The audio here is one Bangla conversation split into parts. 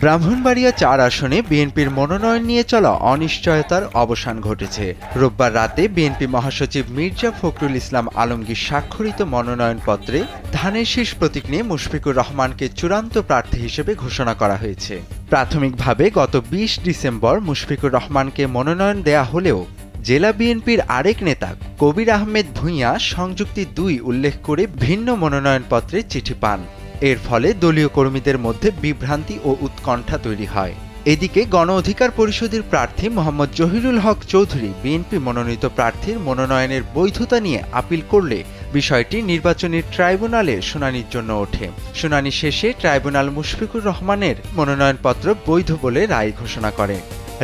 ব্রাহ্মণবাড়িয়া ৪ আসনে বিএনপির মনোনয়ন নিয়ে চলা অনিশ্চয়তার অবসান ঘটেছে। রোববার রাতে বিএনপি মহাসচিব মির্জা ফখরুল ইসলাম আলমগীর স্বাক্ষরিত মনোনয়নপত্রে ধানের শীষ প্রতীক নিয়ে মুশফিকুর রহমানকে চূড়ান্ত প্রার্থী হিসেবে ঘোষণা করা হয়েছে। প্রাথমিকভাবে গত ২০ ডিসেম্বর মুশফিকুর রহমানকে মনোনয়ন দেয়া হলেও জেলা বিএনপির আরেক নেতা কবির আহমেদ ভূঁইয়া সংযুক্তি ২ উল্লেখ করে ভিন্ন মনোনয়নপত্রে চিঠি পান। এর ফলে দলীয় কর্মীদের মধ্যে বিভ্রান্তি ও উৎকণ্ঠা তৈরি হয়। এদিকে গণ অধিকার পরিষদের প্রার্থী মোহাম্মদ জহিরুল হক চৌধুরী বিএনপি মনোনীত প্রার্থীর মনোনয়নের বৈধতা নিয়ে আপিল করলে বিষয়টি নির্বাচনী ট্রাইব্যুনালে শুনানির জন্য ওঠে। শুনানি শেষে ট্রাইব্যুনাল মুশফিকুর রহমানের মনোনয়নপত্র বৈধ বলে রায় ঘোষণা করে।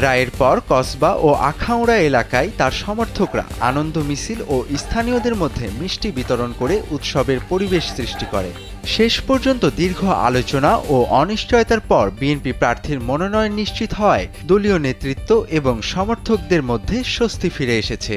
রায়ের পর কসবা ও আখাউড়া এলাকায় তার সমর্থকরা আনন্দ মিছিল ও স্থানীয়দের মধ্যে মিষ্টি বিতরণ করে উৎসবের পরিবেশ সৃষ্টি করে। শেষ পর্যন্ত দীর্ঘ আলোচনা ও অনিশ্চয়তার পর বিএনপি প্রার্থীর মনোনয়ন নিশ্চিত হওয়ায় দলীয় নেতৃত্ব এবং সমর্থকদের মধ্যে স্বস্তি ফিরে এসেছে।